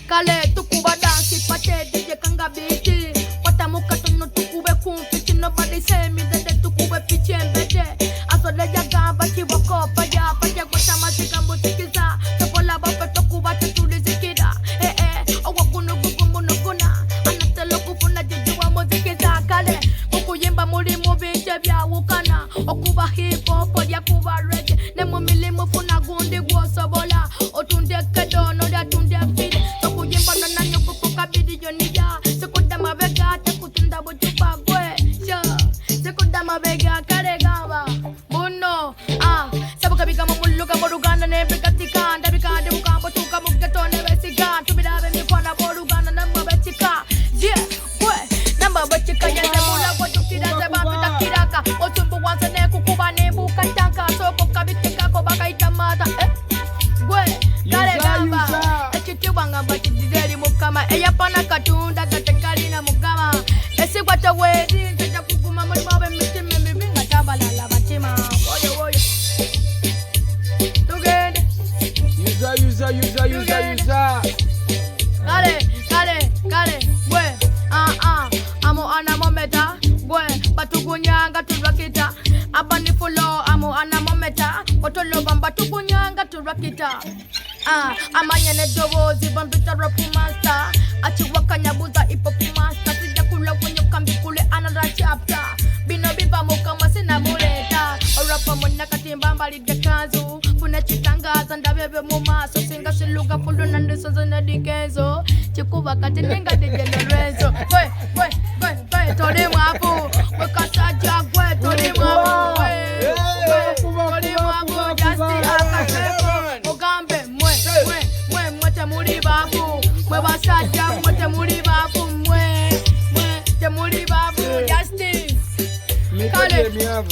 Kale tukuba dansi pate DJ kanga biti. Wata mukato no tukube kumfiti. Nobody say me that tukube pichi embete. Aso leja gamba chiwako paya. Paya wata mazika musikiza. Topola bape tukuba tetuli zikida. Owakunu gugumu nukuna. Anatelo kufuna jijuwa musikiza. Kale mukuyimba muri mubinje bya wukana. Okuba hip hop ya kuba reggae. Nemu milimu funa gundi gwosobola. Otunde kedono ya tunde fide. Tokuyimba na nanyo kukuka bidiyo niya. Sekuda mabega tekutunda bujupa gwe. Sekuda mabega kare gaba. Muno sabuka bika mamuluka borugana ne bikatika. Ndabika de bukambo tuka mugeto ne besiga. Tubidabe mi kwana borugana na mabetika. Namba bachika ya zemula kwa tukira zebabi takiraka. Otumbu wansa ne kukuba ne bukatanka. Soko kabitika ko baka itamata. Gwe kare gaba. Echitubanga bachidideli mukama. Eya pana katunda katekali na mukama. Esi wata wedi nteja kukuma muri mabe mitime mibinga tabalala batima. Woyo tugende. User. Kale gwe amo anamometa gwe batukunyanga turakita abani fulo amo anamometa otolo bamba tukunyanga turakita amanyene dobozi bambita rapu master achiwakanya buza ipopu master sijakula kwenye kambi kule another chapter bino biba mukama sina muleta orapa mwana katimba mbali dekazu funa chitangaza ndabebe mu maso singa siluga fulu nandiso zina dikenzo chikuba katinenga dijenerezo gwe tole mwapu gwe kasaja gwe tole mwapu tole mwapu jasti akaseko mugambe mwe temuli babu mwe basaja mwe temuli babu mwe temuli babu jasti kale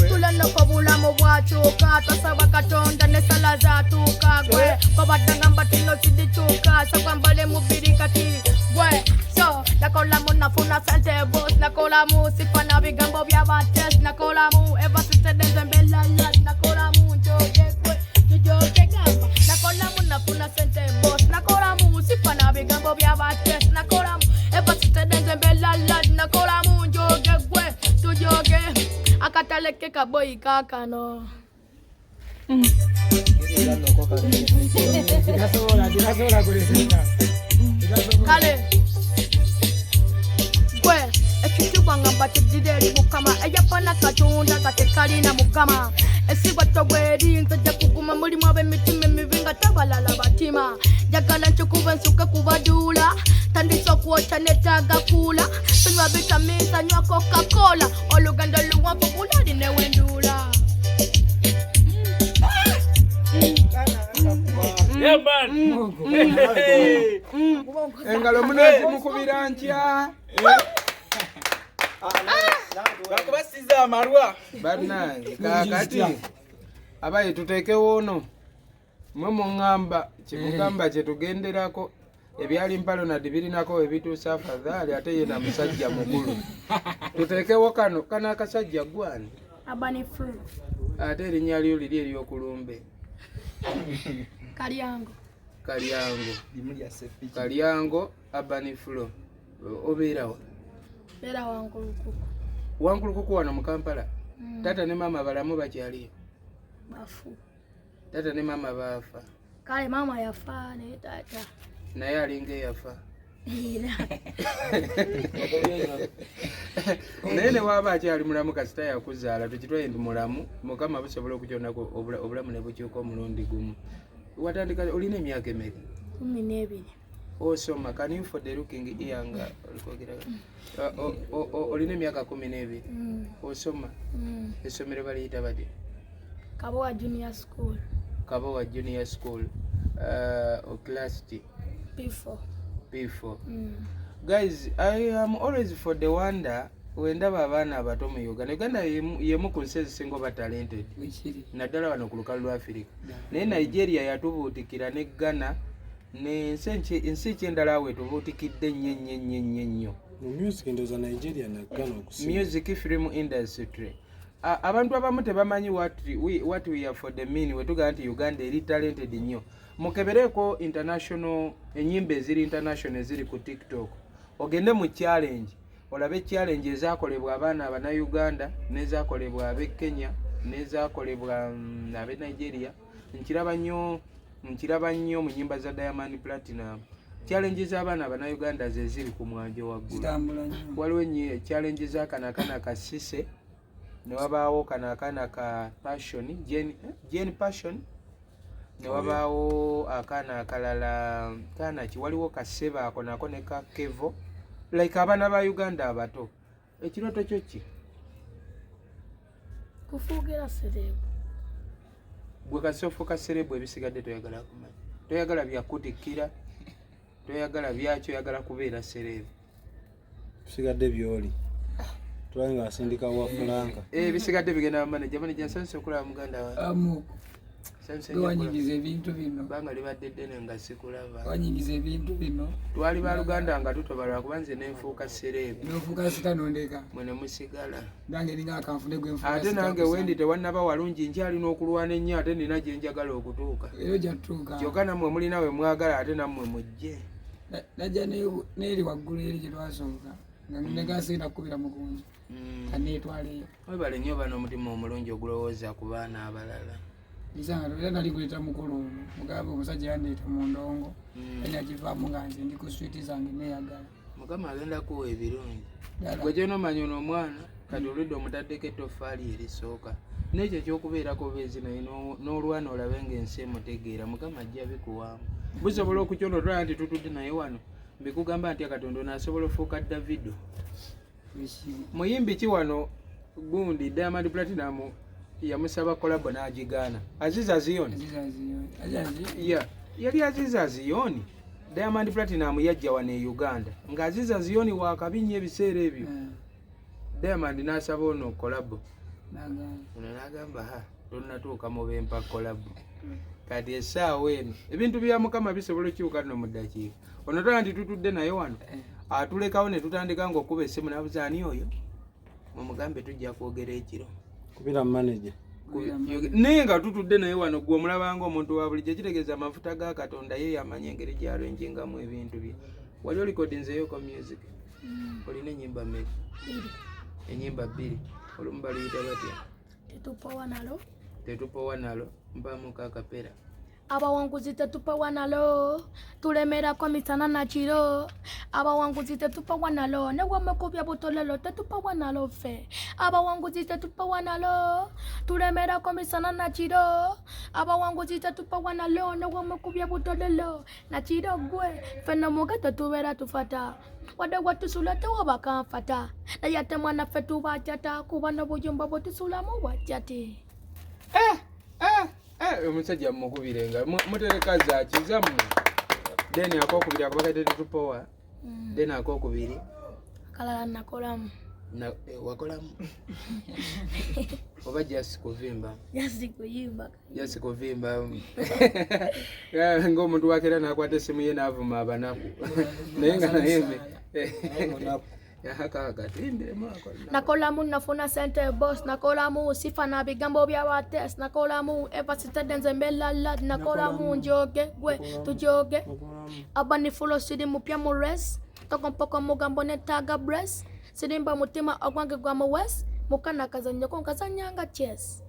tulana kabula mu bwachuka tasaba katonda ne sala zatuka gwe babatanga mbatino sidichuka sakwambale mubiri kati gwe so nakola mu nafuna sante boss nakola mu sifana bigambo bya bates nakola mu ever since December nakola mu joge gamba nakola mu nafuna sante boss nakola mu sifana bigambo bya bates nakola mu ever since December nakola mu joge gwe tujoge akataleke kaboy kakano kale gwe ekitubanga batidideli mukama eyapana katunda katekali na mukama esigwa togweri nzajja kuguma mulimu ab'emitima emivinga tabalala batima jagala nkyukuba ensuke kubadula tandisa okwoca netaga kula tunywa vitamins nywa coca-cola olugendo luwanvu kulali newendula engalo munezi mukubira ntya bakubasiza amalwa bannange kakati abaye tuteekewo ono mwe muŋŋamba kimugamba kyetugenderako ebyali mpalo nadi birinako ebituusa afadhaali ate ye na musajja mukulu tuteekewo kano akasajja gwani abani fru ate erinnya lyo liri eryokulumbe Kalyango abani flo obeerawo bera wankulukuku wano mu Kampala tata ne mama balamu bakyaliyo bafu tata ne mama baafa kale mama yafa ne tata naye alinga eyafa naye ne waaba akyali mulamu kasita yakuzaala tukitwaye ndi mulamu mukama busobola okukyonako obulamu ne bukyuka omulundi gumu watandika olina emyaka emeka 12 osoma can you for the looking iyanga olina emyaka 12 osoma essomero baliyita bati Kabowa Junior School class T P4 Guys, I am always for the wonder wendaba abaana abato mu Uganda yemu ku nsi ezisinga oba talented naddala wano ku lukalu lwa Africa naye Nigeria yatubuutikira ne Ghana n'ensi kyendala awe tubuutikidde nnyo music ndoza Nigeria na Ghana okusinga music film industry. Abantu abamu tebamanyi what we are for the mean we tugamba nti Uganda eri talented nnyo mukebereko international enyimba eziri international eziri ku TikTok ogende mu challenge olabe challenge ezakolebwa abaana abana Uganda nezakolebwa abe Kenya nezakolebwa abe Nigeria nkiraba nnyo mu nyimba za Diamond Platinum challenge z'abaana abana Uganda zeziri ku mwanjo waggulu waliwo challenge za kanakana kasise ne wabaawo kanakana ka passion Jane passion ne wabaawo akana akalala kana ki waliwo kaseba ako nako ne ka Kevo like abaana ba Uganda abato ekiroto kyo ki kufugira serebu gwe kasofuka serebu ebisigadde toyagala kumanya toyagala byakutikira toyagala byakyo yagala kubeera serebu bisigadde byoli tulanga asindika wa Franka bisigadde bigenda manager sanse okulaba muganda wa amu wanyigiza ebintu bino banga libadde ddene nga sikulaba wanyigiza ebintu bino twali ba Luganda nga tutobalwa kubanze nenfuuka serebu nofuuka sitanondeka mwene musigala nange ninga akanfune gwenfuuka ate nange wendi tewannaba walungi nkyalina okulwana ennyo ate nina gye njagala okutuuka ero jatuuka kyokka nammwe mulina we mwagala ate nammwe mujje najja neeri waggulu eri gye twasooka nga negasigenda kukubira mukunzi kaneetwaleyo webale nnyo bano omutima omulungi ogulowooza ku baana abalala isanga era nali kuleta mukulu ono mugambe omusajja yandeeta mu ndongo enagivaamu nga nze ndi ku switi zange neeyagala mukama agenda kuwa ebirungi gwe gyonomanya ono omwana kati oludde omutaddeko ettoffaali erisooka n'ekyo ekyokubeerako beezi naye n'olwana olabe ng'ensi emutegeera mukama ajja bikuwaamu busobola okukyonotwala nti tutudde naye wano mbikugamba nti akatonda onaasobola ofuuka Davido muyimbi ki wano gundi Diamond Platinum yamusaba kolabo n'agigaana Aziza Zioni yali Aziza Zioni Diamond Platinum yajja wano e Uganda nga Aziza Zioni wakabinya ebiseera ebyo Diamond n'asaba ono kolabo n'agamba tonnatuuka mu bempa kolabo kati essaawa eno ebintu bya Mukama bisobola okiwuka no mu ddakiika ono tola nti tutudde naye wano atulekawo ne tutandika ng'okuba essimu n'abuzaani oyo mumugambe tujja kwogera ekiro kubira manager naye nga tutudde naye wano gwe omulabanga omuntu wa bulijjo kitegeeza amafuta ga Katonda ye yamanya engeri gyalwenjengamu ebintu bye wali olikodinzeyo ko music olina ennyimba mmeka ennyimba bbiri olumu baluyita batya tetupowa nalo mpamu kakapera abawanguzi tetupowa nalo tulemerako misana na kiro abawanguzi tetupowa nalo newamekubya butolelo tetupowa nalo fe abawanguzi tetupowa nalo tulemerako misana na kiro abawanguzi tetupowa nalo newamekubya butolelo na kiro gwe fe nomuga tetubeera tufata wadde watusula tewabakanfata naye ate mwana ffe tubajata kuba n'obuyumba bwetusulamu bwajjati omusajja mumukubirenga mutereka zaki zammwe deni akokubiri akubakadde tetupowa deni akokubiri kalala nakolamu wakolamu oba jasi kuvimba jasi kuvimba ng'omuntu wakera nakwata essimu ye n'avuma abanaku naye nga nayembe nakolamu nafuna sente boss nakolamu sifa na bigambo bya bates nakolamu evasitede nze mbelala nakolamu njoge gwe tujoge abani fulo sidi mupya mu res tokompoko mugambo netaga bres sirimba mutima ogwange gwa mu west mukana kazanya ko kazanyanga chess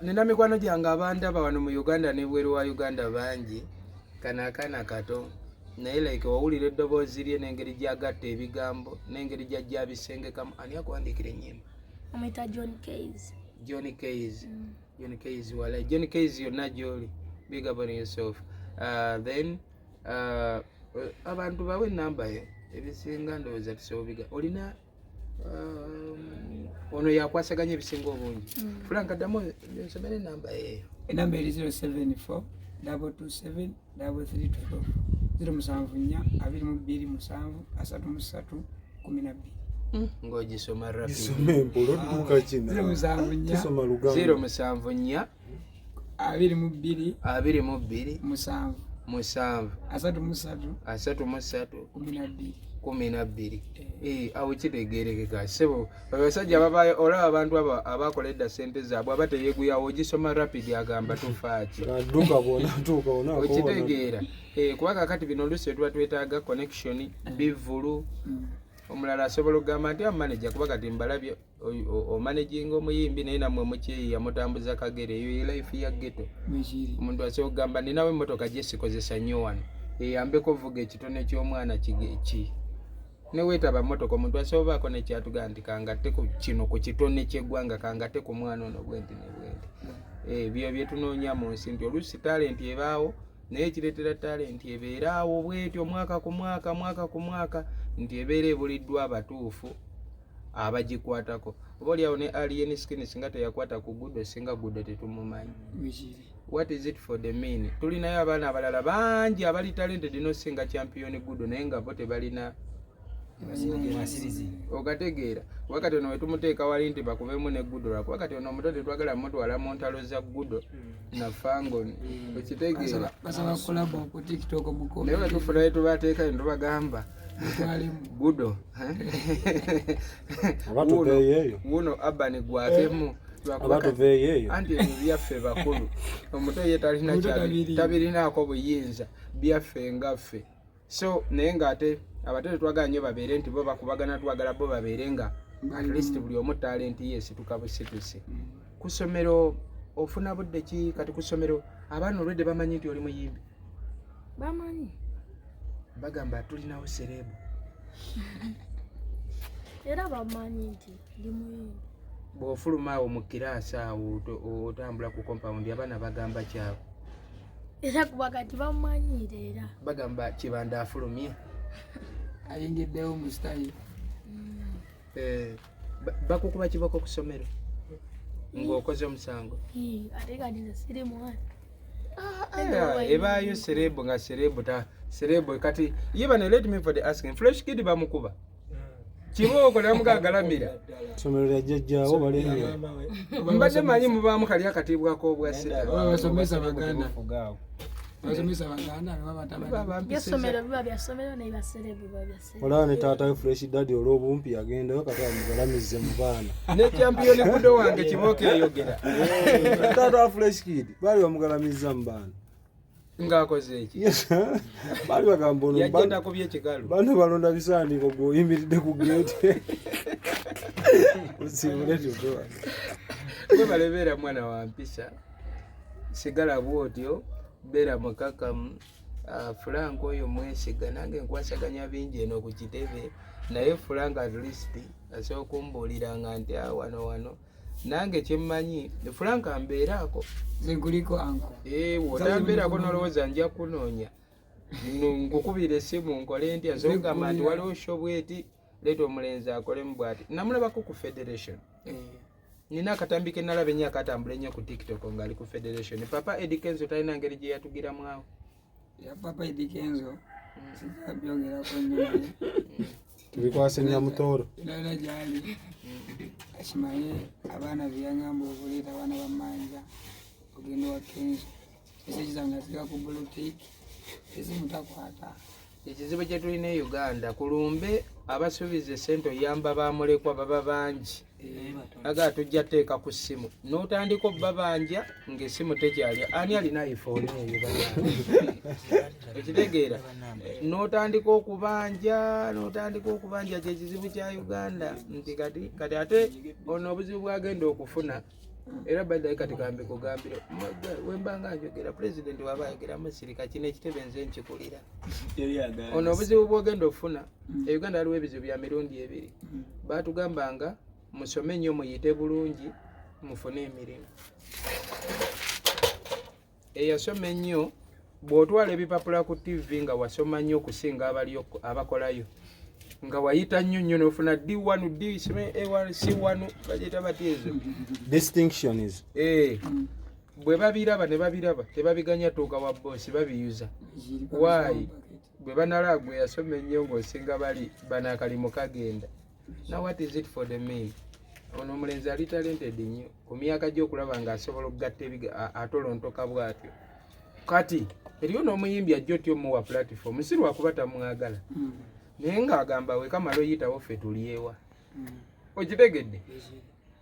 nina mikwano gyange abandaba wano mu Uganda n'ebweru wa Uganda bangi kanakana kato naye like wawulira eddoboozi lye n'engeri gyagatta ebigambo n'engeri gyajja bisengekamu ani akuwandiikira ennyimba amuyita John Case wala John Case yonna gy'oli big up on yourself then abantu bawe enamba yo ebisinga ndowooza tusobobiga olina ono yakwasaganya ebisinga obungi Frank addamu nsomera enamba yeeyo enamba eri 074 227 324 074 ng'ogisoma empolodduuka kina 074 22 7 33 13 12 12 awo kitegerekeka sebo abasajja babaye olaba abantu abakola edda sente zaabwe abateyeguyawo gisoma rapid agamba tufaaki Duka bona tuka ona. okitegeera kuba kakati bino oluusi tuba twetaaga connection bivulu omulala asobola okugamba nti amanager kuba kati mbalabye omanaginga omuyimbi naye namwe mukyeyi yamutambuza kagere eyo life ya ghetto omuntu asobola okugamba ninawe emmotoka gyesikozesa nnyo wano eyambeko ovuga ekitone ky'omwana ki neweetaba mmotoka omuntu asobobaako nekyatugaa nti kangate kino ku kitone ky'eggwanga kangate ku mwana ono bwenti ne bwenti ebyo byetunoonya mu nsi nti oluusi talenti ebaawo naye ekireetera talenti ebeeraawo bwetyo mwaka ku mwaka nti ebeera ebuliddwa abatuufu abagikwatako oba oliawo ne alien skin singa teyakwata ku guddo singa guddo tetumumanyi. What is it for the mean? Tulinayo abaana abalala bangi abali talented no singa champion guddo naye nga bo tebalina okategeera wakati ono wetumuteeka wali nti bakubemu ne guddo lwakuba wakati ono omuto tetwagala mutwala mu ntalo za guddo nafango ekitegeera basaba kolabo ku TikTok muko naye wetufunayo tubateeka eno tubagamba guddo abatuveeyo wuno abani gwakemu abatuveeyo anti ebyo byaffe bakulu omuto ye talina tabirinaako buyinza byaffe ngaffe so naye ng'ate abatete twagala nnyo babeere nti bo bakubagana twagala bo babeere nga at least buli omu talenti ye situka busitusi ku ssomero ofuna budde ki kati ku ssomero abaana olwedde bamanyi nti oli muyimbi bamanyi bagamba tulinawo serebu era bamanyi nti ndi muyimbi bw'ofuluma awo mu kiraasi awo otambula ku compound abaana bagamba kyabo era kuba kati bamanyiire era bagamba kibanda afulumye ayingiddewo mu style bakukuba kiboko ku ssomero ng'okoze omusango ate kati nze siri mwana ebaayo serebu nga serebu kati even let me for the asking fresh kid bamukuba kiboko namugagalamira ssomero lya jjajjaawo balenga mbadde manyi mubaamu kali akatiibwako obwasira basomesa baganda basomesa baganda byessomero biba byassomero naye baserebu biba byaserebu olaba ne taata we fresh daddy olw'obumpi yagendayo kati amugalamize mu baana ne champiyoni guddo wange kiboko eyogera taata wa fresh kid baali bamugalamiza mu baana ng'akoze eki baali bagamba ono yagenda ku byekikalu bano balonda bisaaniko gweoyimiridde ku geeti osibule tutoa gwe balebeera mwana wa mpisa sigala bwotyo beera mukakamu Frank oyo mwesiga nange nkwasaganya bingi eno ku kitebe naye Frank at least asobola okumbuuliranga nti wano nange kyemmanyi Frank ambeeraako zenkuliko anko wotambeerako nolowooza nja kunoonya nkukubira essimu nkole ntya nsogamba nti waliwo shobweti leeta omulenzi akolemu bwati namulabako ku federation nina akatambi ke nalaba ennyo akatambula ennyo ku TikTok ng'ali ku federation papa Eddie Kenzo talina ngeri gye yatugiramu awo ya papa Eddie Kenzo sikabyongerako nnyo tubikwasa nyamutooro era gyali akimanye abaana byeyaŋŋamba obuleeta abaana bamanja ogenda wa Kenzo esekizanga zika ku bulutiki ezimutakwata ekizibu kye tulina e Uganda kulumbe abasuubiza esente oyamba bamulekwa baba bangi aga tujja teeka ku ssimu n'otandika obba banja ng'essimu tekyali ani alina iPhone eyo ekitegeera n'otandika okubanja kyekizibu kya Uganda nti kati ate ono obuzibu bwagenda okufuna era baddayo kati kambe kugambira wembanga njogera pulezidenti waba ayogeramu sirika kino ekitebe nze nkikulira ono obuzibu bwogenda okufuna e Uganda waliwo ebizibu bya mirundi ebiri baatugambanga musome nnyo muyite bulungi mufune emirimu eyasoma ennyo bw'otwala ebipapula ku TV nga wasoma nnyo okusinga abakolayo nga wayita nnyo n'ofuna D1 D1 C1 bagiyita batyezo distinction is bwe babiraba ne babiraba tebabiganya tuuka wa bosi babiyuza why bwe banala gwe yasoma ennyo ng'osinga bali banakalimu kagenda now what is it for the men ono omulenzi ali talented nnyo ku myaka gy'okulaba ng'asobola okugatta atolontoka bw'atyo kati eriyo n'omuyimbi ajja otyo muwa platform si lwakuba tamwagala naye ng'agamba wekamala oyitawo ffe tulyewa. Okitegedde?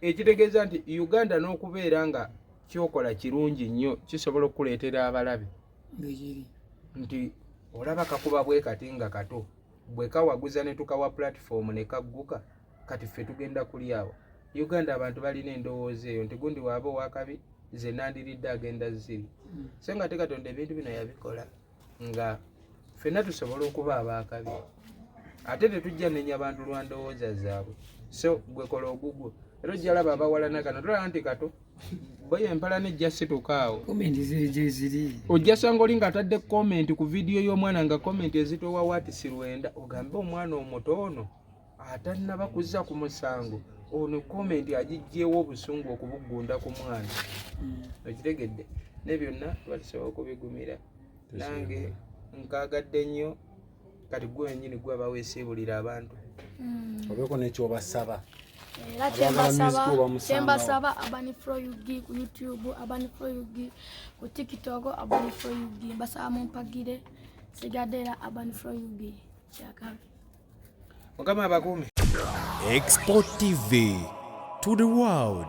Ekitegeeza nti Uganda n'okubeera nga kyokola kirungi nnyo kisobola okukuleetera abalabe. Nti olaba kakuba bwe kati nga kato bwe kawaguza ne tukawa platform ne kagguka kati ffe tugenda kuli awo. Uganda abantu balina endowooza eyo nti gundi waaba owakabi ze nandiridde agenda ziri. So nga te Katonda ebintu bino yabikola nga ffenna tusobola okuba abaakabi. Ate tetujja nenya abantu lwa ndowooza zaabwe. So gwe kola ogugwo. Era ojja laba abawalana kano tolaba nti kato boye empala nejja situka awo. Komenti ziri. Ojja sanga oli ng'atadde komenti ku vidiyo y'omwana nga komenti ezitowa waati si lwenda ogambe omwana omuto ono atannaba kuzza ku musango ono komenti agijjeewo obusungu okubugunda ku mwana. Okitegedde? Ne byonna tubasobola okubigumira. Nange nkaagadde nnyo kati gwe wenyini gwe abaweesiibulira abantu. Obeeko n'ekyobasaba. Era kyembasaba Urban Flow UG ku YouTube, Urban Flow UG ku TikTok, Urban Flow UG. Mbasaba mumpagire sigadde era Urban Flow UG. Kyakabi. Mukama abakuume. Export TV to the world.